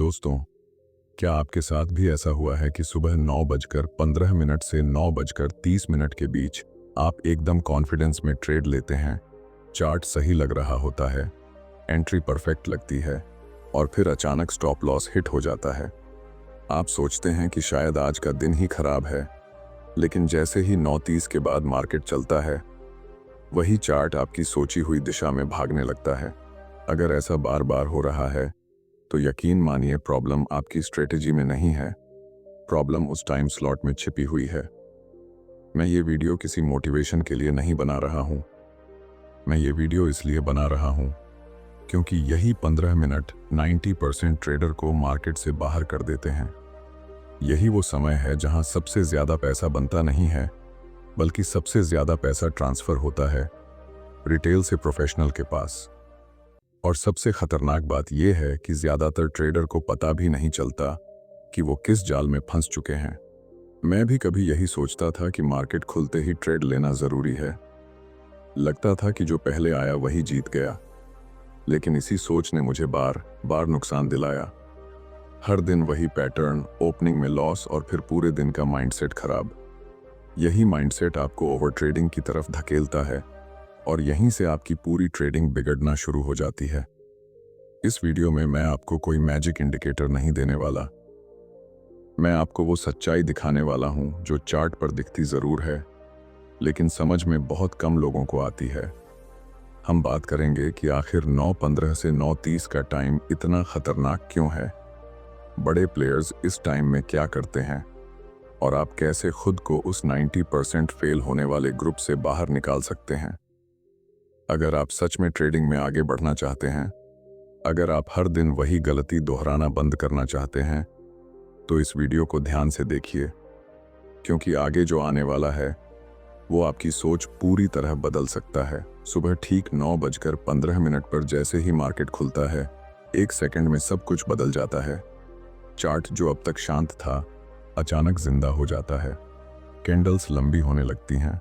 दोस्तों, क्या आपके साथ भी ऐसा हुआ है कि सुबह 9:15 से 9:30 के बीच आप एकदम कॉन्फिडेंस में ट्रेड लेते हैं, चार्ट सही लग रहा होता है, एंट्री परफेक्ट लगती है और फिर अचानक स्टॉप लॉस हिट हो जाता है। आप सोचते हैं कि शायद आज का दिन ही खराब है, लेकिन जैसे ही 9:30 के बाद मार्केट चलता है, वही चार्ट आपकी सोची हुई दिशा में भागने लगता है। अगर ऐसा बार बार हो रहा है तो यकीन मानिए प्रॉब्लम आपकी स्ट्रेटेजी में नहीं है, प्रॉब्लम उस टाइम स्लॉट में छिपी हुई है। मैं ये वीडियो किसी मोटिवेशन के लिए नहीं बना रहा हूँ। मैं ये वीडियो इसलिए बना रहा हूँ क्योंकि यही 15 मिनट 90% ट्रेडर को मार्केट से बाहर कर देते हैं। यही वो समय है जहाँ सबसे ज़्यादा पैसा बनता नहीं है, बल्कि सबसे ज़्यादा पैसा ट्रांसफ़र होता है रिटेल से प्रोफेशनल के पास। और सबसे खतरनाक बात यह है कि ज़्यादातर ट्रेडर को पता भी नहीं चलता कि वो किस जाल में फंस चुके हैं। मैं भी कभी यही सोचता था कि मार्केट खुलते ही ट्रेड लेना ज़रूरी है। लगता था कि जो पहले आया वही जीत गया, लेकिन इसी सोच ने मुझे बार बार नुकसान दिलाया। हर दिन वही पैटर्न, ओपनिंग में लॉस और फिर पूरे दिन का माइंडसेट खराब। यही माइंडसेट आपको ओवर ट्रेडिंग की तरफ धकेलता है और यहीं से आपकी पूरी ट्रेडिंग बिगड़ना शुरू हो जाती है। इस वीडियो में मैं आपको कोई मैजिक इंडिकेटर नहीं देने वाला। मैं आपको वो सच्चाई दिखाने वाला हूं जो चार्ट पर दिखती ज़रूर है, लेकिन समझ में बहुत कम लोगों को आती है। हम बात करेंगे कि आखिर 9:15 से 9:30 का टाइम इतना खतरनाक क्यों है, बड़े प्लेयर्स इस टाइम में क्या करते हैं और आप कैसे खुद को उस 90% फेल होने वाले ग्रुप से बाहर निकाल सकते हैं। अगर आप सच में ट्रेडिंग में आगे बढ़ना चाहते हैं, अगर आप हर दिन वही गलती दोहराना बंद करना चाहते हैं, तो इस वीडियो को ध्यान से देखिए, क्योंकि आगे जो आने वाला है वो आपकी सोच पूरी तरह बदल सकता है। सुबह ठीक 9:15 पर जैसे ही मार्केट खुलता है, 1 सेकंड में सब कुछ बदल जाता है। चार्ट जो अब तक शांत था, अचानक जिंदा हो जाता है। कैंडल्स लंबी होने लगती हैं,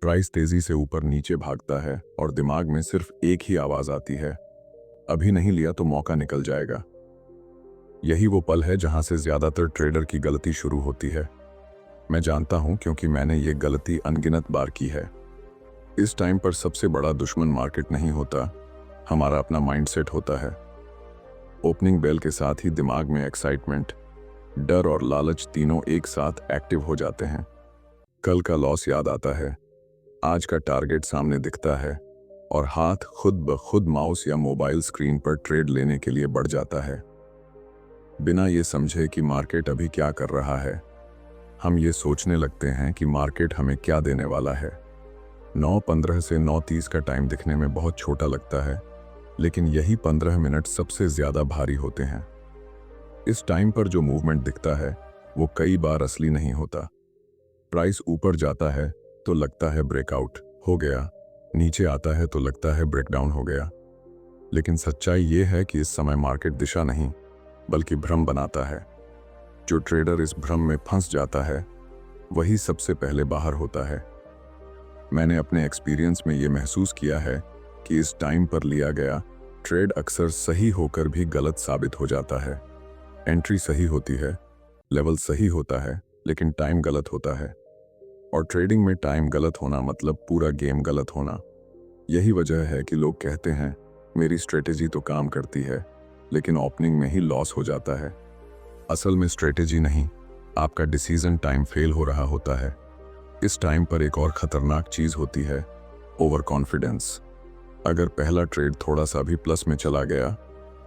प्राइस तेजी से ऊपर नीचे भागता है और दिमाग में सिर्फ एक ही आवाज आती है, अभी नहीं लिया तो मौका निकल जाएगा। यही वो पल है जहां से ज्यादातर ट्रेडर की गलती शुरू होती है। मैं जानता हूं क्योंकि मैंने ये गलती अनगिनत बार की है। इस टाइम पर सबसे बड़ा दुश्मन मार्केट नहीं होता, हमारा अपना माइंडसेट होता है। ओपनिंग बेल के साथ ही दिमाग में एक्साइटमेंट, डर और लालच तीनों एक साथ एक्टिव हो जाते हैं। कल का लॉस याद आता है, आज का टारगेट सामने दिखता है और हाथ खुद ब खुद माउस या मोबाइल स्क्रीन पर ट्रेड लेने के लिए बढ़ जाता है। बिना ये समझे कि मार्केट अभी क्या कर रहा है, हम ये सोचने लगते हैं कि मार्केट हमें क्या देने वाला है। 9:15 से 9:30 का टाइम दिखने में बहुत छोटा लगता है, लेकिन यही 15 मिनट सबसे ज़्यादा भारी होते हैं। इस टाइम पर जो मूवमेंट दिखता है वो कई बार असली नहीं होता। प्राइस ऊपर जाता है तो लगता है ब्रेकआउट हो गया, नीचे आता है तो लगता है ब्रेकडाउन हो गया। लेकिन सच्चाई ये है कि इस समय मार्केट दिशा नहीं, बल्कि भ्रम बनाता है। जो ट्रेडर इस भ्रम में फंस जाता है, वही सबसे पहले बाहर होता है। मैंने अपने एक्सपीरियंस में ये महसूस किया है कि इस टाइम पर लिया गया ट्रेड अक्सर सही होकर भी गलत साबित हो जाता है। एंट्री सही होती है, लेवल सही होता है, लेकिन टाइम गलत होता है। और ट्रेडिंग में टाइम गलत होना मतलब पूरा गेम गलत होना। यही वजह है कि लोग कहते हैं मेरी स्ट्रेटेजी तो काम करती है, लेकिन ओपनिंग में ही लॉस हो जाता है। असल में स्ट्रेटेजी नहीं, आपका डिसीजन टाइम फेल हो रहा होता है। इस टाइम पर एक और खतरनाक चीज होती है, ओवर कॉन्फिडेंस। अगर पहला ट्रेड थोड़ा सा भी प्लस में चला गया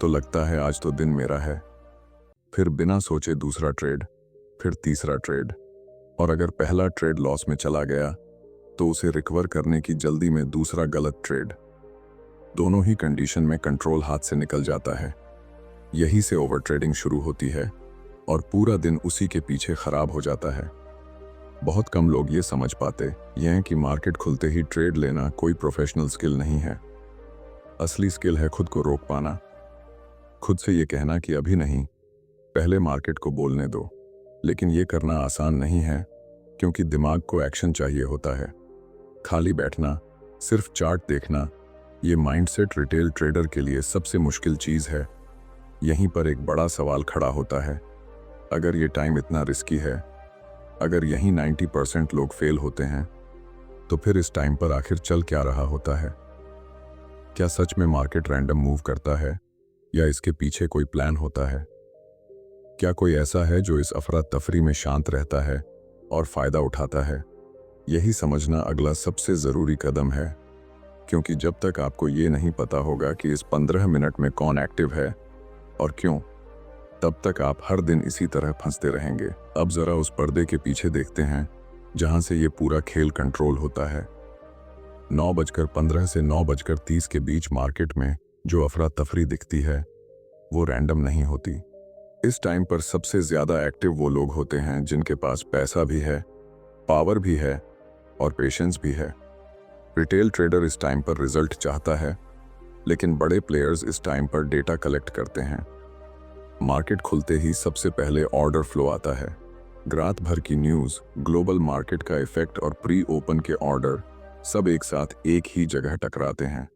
तो लगता है आज तो दिन मेरा है। फिर बिना सोचे दूसरा ट्रेड, फिर तीसरा ट्रेड, और अगर पहला ट्रेड लॉस में चला गया तो उसे रिकवर करने की जल्दी में दूसरा गलत ट्रेड। दोनों ही कंडीशन में कंट्रोल हाथ से निकल जाता है। यही से ओवर ट्रेडिंग शुरू होती है और पूरा दिन उसी के पीछे खराब हो जाता है। बहुत कम लोग ये समझ पाते यह कि मार्केट खुलते ही ट्रेड लेना कोई प्रोफेशनल स्किल नहीं है। असली स्किल है खुद को रोक पाना, खुद से ये कहना कि अभी नहीं, पहले मार्केट को बोलने दो। लेकिन ये करना आसान नहीं है, क्योंकि दिमाग को एक्शन चाहिए होता है। खाली बैठना, सिर्फ चार्ट देखना, ये माइंडसेट रिटेल ट्रेडर के लिए सबसे मुश्किल चीज़ है। यहीं पर एक बड़ा सवाल खड़ा होता है। अगर ये टाइम इतना रिस्की है, अगर यहीं 90% लोग फेल होते हैं, तो फिर इस टाइम पर आखिर चल क्या रहा होता है? क्या सच में मार्केट रैंडम मूव करता है या इसके पीछे कोई प्लान होता है? क्या कोई ऐसा है जो इस अफरा तफरी में शांत रहता है और फायदा उठाता है? यही समझना अगला सबसे ज़रूरी कदम है, क्योंकि जब तक आपको ये नहीं पता होगा कि इस 15 मिनट में कौन एक्टिव है और क्यों, तब तक आप हर दिन इसी तरह फंसते रहेंगे। अब ज़रा उस पर्दे के पीछे देखते हैं जहां से ये पूरा खेल कंट्रोल होता है। 9:15 से 9:30 के बीच मार्केट में जो अफरा तफरी दिखती है वो रैंडम नहीं होती। इस टाइम पर सबसे ज़्यादा एक्टिव वो लोग होते हैं जिनके पास पैसा भी है, पावर भी है और पेशेंस भी है। रिटेल ट्रेडर इस टाइम पर रिजल्ट चाहता है, लेकिन बड़े प्लेयर्स इस टाइम पर डेटा कलेक्ट करते हैं। मार्केट खुलते ही सबसे पहले ऑर्डर फ्लो आता है। रात भर की न्यूज़, ग्लोबल मार्केट का इफेक्ट और प्री ओपन के ऑर्डर सब एक साथ एक ही जगह टकराते हैं।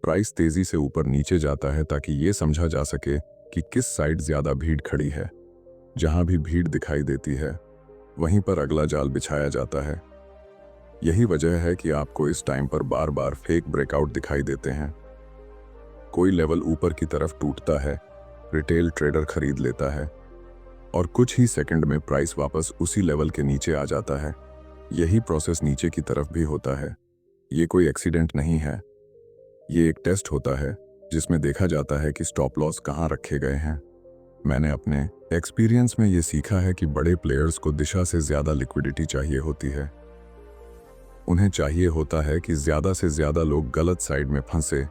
प्राइस तेजी से ऊपर नीचे जाता है ताकि ये समझा जा सके कि किस साइड ज़्यादा भीड़ खड़ी है। जहां भी भीड़ दिखाई देती है, वहीं पर अगला जाल बिछाया जाता है। यही वजह है कि आपको इस टाइम पर बार बार फेक ब्रेकआउट दिखाई देते हैं। कोई लेवल ऊपर की तरफ टूटता है, रिटेल ट्रेडर खरीद लेता है और कुछ ही सेकंड में प्राइस वापस उसी लेवल के नीचे आ जाता है। यही प्रोसेस नीचे की तरफ भी होता है। ये कोई एक्सीडेंट नहीं है, ये एक टेस्ट होता है जिसमें देखा जाता है कि स्टॉप लॉस कहाँ रखे गए हैं। मैंने अपने एक्सपीरियंस में ये सीखा है कि बड़े प्लेयर्स को दिशा से ज़्यादा लिक्विडिटी चाहिए होती है। उन्हें चाहिए होता है कि ज़्यादा से ज़्यादा लोग गलत साइड में फंसे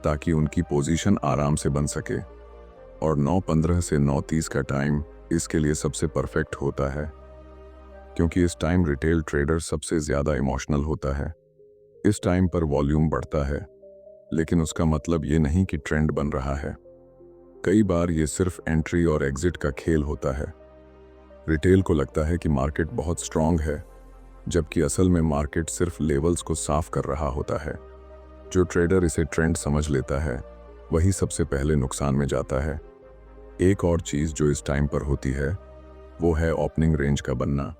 ताकि उनकी पोजीशन आराम से बन सके। और 9:15 से 9:30 का टाइम इसके लिए सबसे परफेक्ट होता है, क्योंकि इस टाइम रिटेल ट्रेडर सबसे ज़्यादा इमोशनल होता है। इस टाइम पर वॉल्यूम बढ़ता है, लेकिन उसका मतलब ये नहीं कि ट्रेंड बन रहा है। कई बार ये सिर्फ एंट्री और एग्जिट का खेल होता है। रिटेल को लगता है कि मार्केट बहुत स्ट्रांग है, जबकि असल में मार्केट सिर्फ लेवल्स को साफ कर रहा होता है। जो ट्रेडर इसे ट्रेंड समझ लेता है, वही सबसे पहले नुकसान में जाता है। एक और चीज़ जो इस टाइम पर होती है, वो है ओपनिंग रेंज का बनना।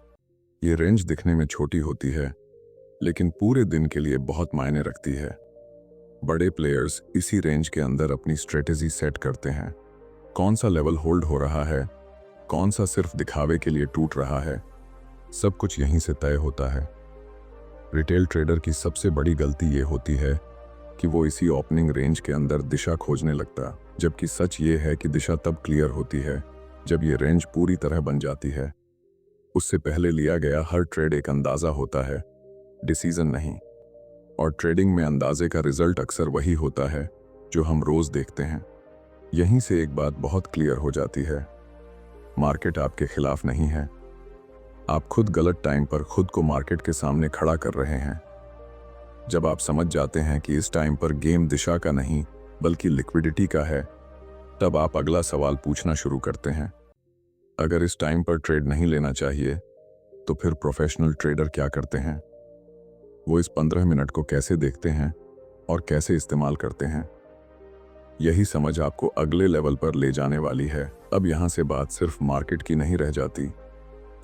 ये रेंज दिखने में छोटी होती है, लेकिन पूरे दिन के लिए बहुत मायने रखती है। बड़े प्लेयर्स इसी रेंज के अंदर अपनी स्ट्रेटेजी सेट करते हैं। कौन सा लेवल होल्ड हो रहा है, कौन सा सिर्फ दिखावे के लिए टूट रहा है, सब कुछ यहीं से तय होता है। रिटेल ट्रेडर की सबसे बड़ी गलती ये होती है कि वो इसी ओपनिंग रेंज के अंदर दिशा खोजने लगता, जबकि सच ये है कि दिशा तब क्लियर होती है जब ये रेंज पूरी तरह बन जाती है। उससे पहले लिया गया हर ट्रेड एक अंदाज़ा होता है, डिसीजन नहीं। और ट्रेडिंग में अंदाजे का रिजल्ट अक्सर वही होता है जो हम रोज देखते हैं। यहीं से एक बात बहुत क्लियर हो जाती है, मार्केट आपके खिलाफ नहीं है। आप खुद गलत टाइम पर खुद को मार्केट के सामने खड़ा कर रहे हैं। जब आप समझ जाते हैं कि इस टाइम पर गेम दिशा का नहीं बल्कि लिक्विडिटी का है, तब आप अगला सवाल पूछना शुरू करते हैं। अगर इस टाइम पर ट्रेड नहीं लेना चाहिए, तो फिर प्रोफेशनल ट्रेडर क्या करते हैं? वो इस 15 मिनट को कैसे देखते हैं और कैसे इस्तेमाल करते हैं? यही समझ आपको अगले लेवल पर ले जाने वाली है। अब यहाँ से बात सिर्फ मार्केट की नहीं रह जाती,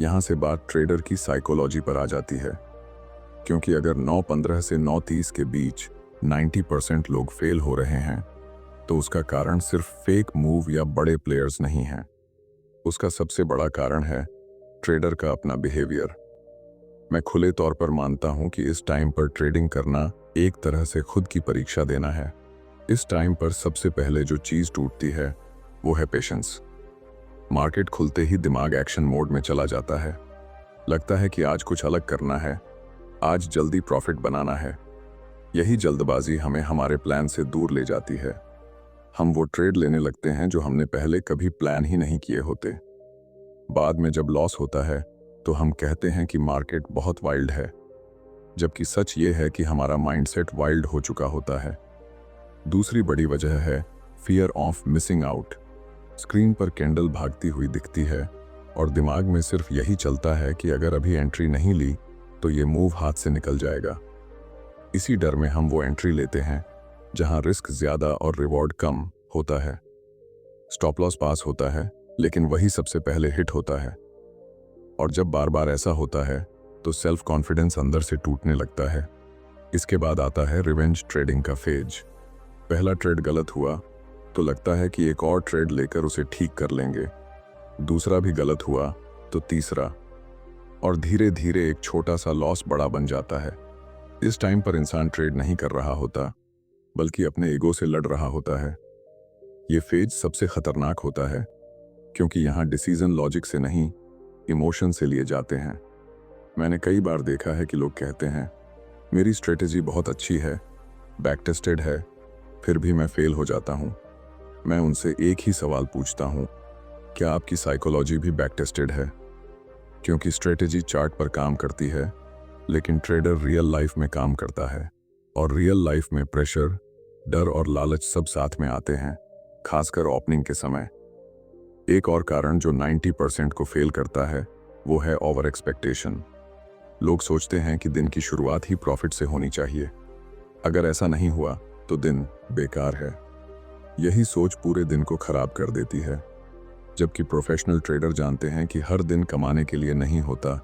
यहाँ से बात ट्रेडर की साइकोलॉजी पर आ जाती है। क्योंकि अगर 9:15 से 9:30 के बीच 90% लोग फेल हो रहे हैं, तो उसका कारण सिर्फ फेक मूव या बड़े प्लेयर्स नहीं है। उसका सबसे बड़ा कारण है ट्रेडर का अपना बिहेवियर। मैं खुले तौर पर मानता हूं कि इस टाइम पर ट्रेडिंग करना एक तरह से खुद की परीक्षा देना है। इस टाइम पर सबसे पहले जो चीज़ टूटती है वो है पेशेंस। मार्केट खुलते ही दिमाग एक्शन मोड में चला जाता है। लगता है कि आज कुछ अलग करना है, आज जल्दी प्रॉफिट बनाना है। यही जल्दबाजी हमें हमारे प्लान से दूर ले जाती है। हम वो ट्रेड लेने लगते हैं जो हमने पहले कभी प्लान ही नहीं किए होते। बाद में जब लॉस होता है तो हम कहते हैं कि मार्केट बहुत वाइल्ड है, जबकि सच ये है कि हमारा माइंडसेट वाइल्ड हो चुका होता है। दूसरी बड़ी वजह है fear of missing out. Screen पर कैंडल भागती हुई दिखती है और दिमाग में सिर्फ यही चलता है कि अगर अभी एंट्री नहीं ली तो ये मूव हाथ से निकल जाएगा। इसी डर में हम वो एंट्री लेते हैं जहां रिस्क ज़्यादा और रिवॉर्ड कम होता है। स्टॉप लॉस पास होता है, लेकिन वही सबसे पहले हिट होता है। और जब बार बार ऐसा होता है तो सेल्फ कॉन्फिडेंस अंदर से टूटने लगता है। इसके बाद आता है रिवेंज ट्रेडिंग का फेज। पहला ट्रेड गलत हुआ तो लगता है कि एक और ट्रेड लेकर उसे ठीक कर लेंगे, दूसरा भी गलत हुआ तो तीसरा, और धीरे धीरे एक छोटा सा लॉस बड़ा बन जाता है। इस टाइम पर इंसान ट्रेड नहीं कर रहा होता, बल्कि अपने ईगो से लड़ रहा होता है। ये फेज सबसे खतरनाक होता है, क्योंकि यहाँ डिसीजन लॉजिक से नहीं, इमोशन से लिए जाते हैं। मैंने कई बार देखा है कि लोग कहते हैं मेरी स्ट्रेटेजी बहुत अच्छी है, बैक टेस्टेड है, फिर भी मैं फेल हो जाता हूँ। मैं उनसे एक ही सवाल पूछता हूँ, क्या आपकी साइकोलॉजी भी बैक टेस्टेड है? क्योंकि स्ट्रेटेजी चार्ट पर काम करती है, लेकिन ट्रेडर रियल लाइफ में काम करता है, और रियल लाइफ में प्रेशर, डर और लालच सब साथ में आते हैं, खासकर ओपनिंग के समय। एक और कारण जो 90% को फेल करता है वो है ओवर एक्सपेक्टेशन। लोग सोचते हैं कि दिन की शुरुआत ही प्रॉफिट से होनी चाहिए, अगर ऐसा नहीं हुआ तो दिन बेकार है। यही सोच पूरे दिन को खराब कर देती है। जबकि प्रोफेशनल ट्रेडर जानते हैं कि हर दिन कमाने के लिए नहीं होता,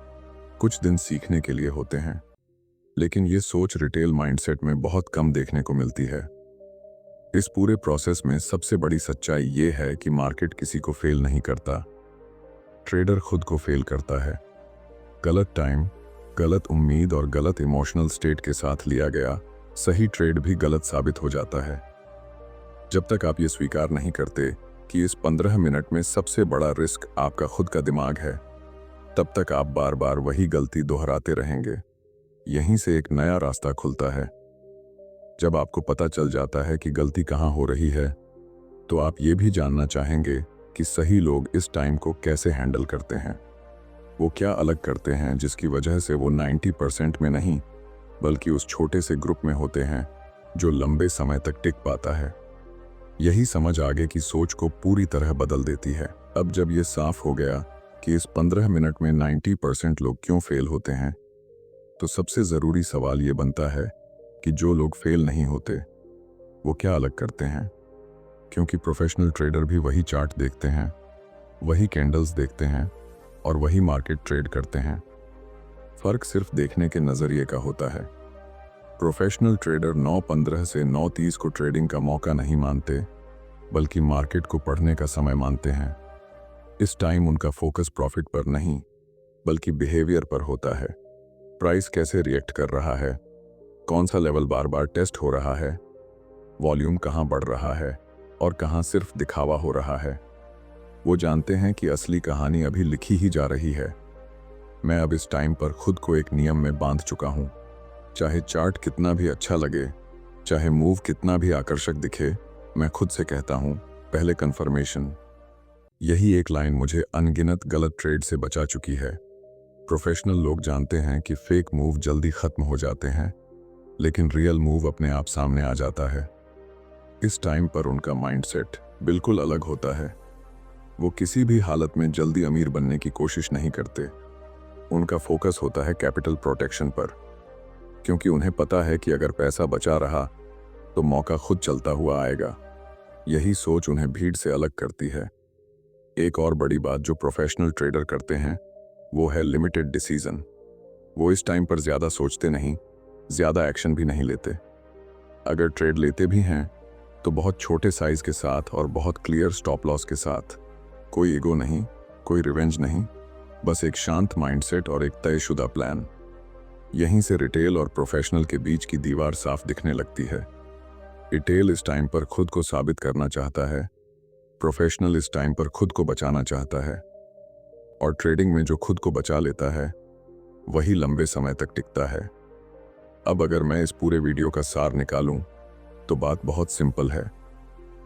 कुछ दिन सीखने के लिए होते हैं। लेकिन ये सोच रिटेल माइंडसेट में बहुत कम देखने को मिलती है। इस पूरे प्रोसेस में सबसे बड़ी सच्चाई ये है कि मार्केट किसी को फेल नहीं करता, ट्रेडर खुद को फेल करता है। गलत टाइम, गलत उम्मीद और गलत इमोशनल स्टेट के साथ लिया गया सही ट्रेड भी गलत साबित हो जाता है। जब तक आप ये स्वीकार नहीं करते कि इस 15 मिनट में सबसे बड़ा रिस्क आपका खुद का दिमाग है, तब तक आप बार बार वही गलती दोहराते रहेंगे। यहीं से एक नया रास्ता खुलता है। जब आपको पता चल जाता है कि गलती कहाँ हो रही है, तो आप ये भी जानना चाहेंगे कि सही लोग इस टाइम को कैसे हैंडल करते हैं। वो क्या अलग करते हैं जिसकी वजह से वो 90% में नहीं, बल्कि उस छोटे से ग्रुप में होते हैं जो लंबे समय तक टिक पाता है। यही समझ आगे की सोच को पूरी तरह बदल देती है। अब जब ये साफ हो गया कि इस 15 मिनट में 90% लोग क्यों फेल होते हैं, तो सबसे ज़रूरी सवाल ये बनता है कि जो लोग फेल नहीं होते वो क्या अलग करते हैं। क्योंकि प्रोफेशनल ट्रेडर भी वही चार्ट देखते हैं, वही कैंडल्स देखते हैं और वही मार्केट ट्रेड करते हैं। फ़र्क सिर्फ देखने के नज़रिए का होता है। प्रोफेशनल ट्रेडर 9:15 से 9:30 को ट्रेडिंग का मौका नहीं मानते, बल्कि मार्केट को पढ़ने का समय मानते हैं। इस टाइम उनका फोकस प्रॉफिट पर नहीं, बल्कि बिहेवियर पर होता है। प्राइस कैसे रिएक्ट कर रहा है, कौन सा लेवल बार बार टेस्ट हो रहा है, वॉल्यूम कहाँ बढ़ रहा है और कहाँ सिर्फ दिखावा हो रहा है। वो जानते हैं कि असली कहानी अभी लिखी ही जा रही है। मैं अब इस टाइम पर खुद को एक नियम में बांध चुका हूँ। चाहे चार्ट कितना भी अच्छा लगे, चाहे मूव कितना भी आकर्षक दिखे, मैं खुद से कहता हूँ, पहले कंफर्मेशन। यही एक लाइन मुझे अनगिनत गलत ट्रेड से बचा चुकी है। प्रोफेशनल लोग जानते हैं कि फेक मूव जल्दी खत्म हो जाते हैं, लेकिन रियल मूव अपने आप सामने आ जाता है। इस टाइम पर उनका माइंडसेट बिल्कुल अलग होता है। वो किसी भी हालत में जल्दी अमीर बनने की कोशिश नहीं करते। उनका फोकस होता है कैपिटल प्रोटेक्शन पर, क्योंकि उन्हें पता है कि अगर पैसा बचा रहा तो मौका खुद चलता हुआ आएगा। यही सोच उन्हें भीड़ से अलग करती है। एक और बड़ी बात जो प्रोफेशनल ट्रेडर करते हैं वो है लिमिटेड डिसीजन। वो इस टाइम पर ज़्यादा सोचते नहीं, ज़्यादा एक्शन भी नहीं लेते। अगर ट्रेड लेते भी हैं तो बहुत छोटे साइज के साथ और बहुत क्लियर स्टॉप लॉस के साथ। कोई ईगो नहीं, कोई रिवेंज नहीं, बस एक शांत माइंडसेट और एक तयशुदा प्लान। यहीं से रिटेल और प्रोफेशनल के बीच की दीवार साफ दिखने लगती है। रिटेल इस टाइम पर खुद को साबित करना चाहता है, प्रोफेशनल इस टाइम पर खुद को बचाना चाहता है, और ट्रेडिंग में जो खुद को बचा लेता है वही लंबे समय तक टिकता है। अब अगर मैं इस पूरे वीडियो का सार निकालूं तो बात बहुत सिंपल है।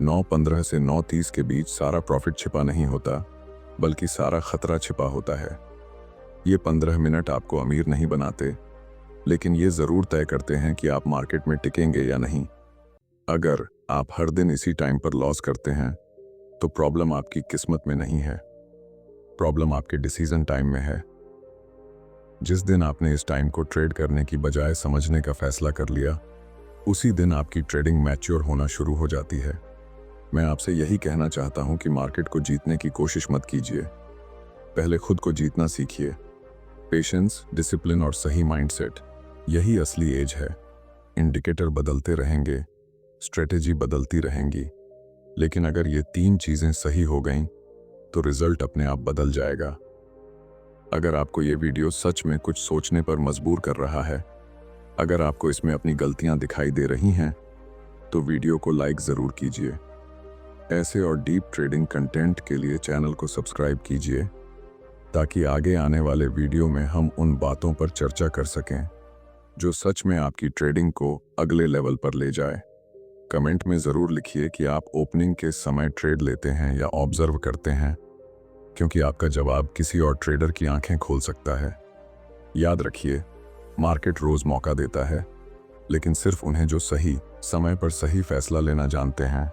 9:15 से 9:30 के बीच सारा प्रॉफिट छिपा नहीं होता, बल्कि सारा खतरा छिपा होता है। ये 15 मिनट आपको अमीर नहीं बनाते, लेकिन ये ज़रूर तय करते हैं कि आप मार्केट में टिकेंगे या नहीं। अगर आप हर दिन इसी टाइम पर लॉस करते हैं तो प्रॉब्लम आपकी किस्मत में नहीं है, प्रॉब्लम आपके डिसीजन टाइम में है। जिस दिन आपने इस टाइम को ट्रेड करने की बजाय समझने का फैसला कर लिया, उसी दिन आपकी ट्रेडिंग मैच्योर होना शुरू हो जाती है। मैं आपसे यही कहना चाहता हूं कि मार्केट को जीतने की कोशिश मत कीजिए। पहले खुद को जीतना सीखिए। पेशेंस, डिसिप्लिन और सही माइंडसेट, यही असली एज है। इंडिकेटर बदलते रहेंगे, स्ट्रेटेजी बदलती रहेंगी, लेकिन अगर ये 3 चीजें सही हो गईं, तो रिजल्ट अपने आप बदल जाएगा। अगर आपको ये वीडियो सच में कुछ सोचने पर मजबूर कर रहा है, अगर आपको इसमें अपनी गलतियां दिखाई दे रही हैं, तो वीडियो को लाइक ज़रूर कीजिए। ऐसे और डीप ट्रेडिंग कंटेंट के लिए चैनल को सब्सक्राइब कीजिए, ताकि आगे आने वाले वीडियो में हम उन बातों पर चर्चा कर सकें जो सच में आपकी ट्रेडिंग को अगले लेवल पर ले जाए। कमेंट में ज़रूर लिखिए कि आप ओपनिंग के समय ट्रेड लेते हैं या ऑब्जर्व करते हैं, क्योंकि आपका जवाब किसी और ट्रेडर की आंखें खोल सकता है। याद रखिए, मार्केट रोज़ मौका देता है, लेकिन सिर्फ उन्हें जो सही समय पर सही फैसला लेना जानते हैं।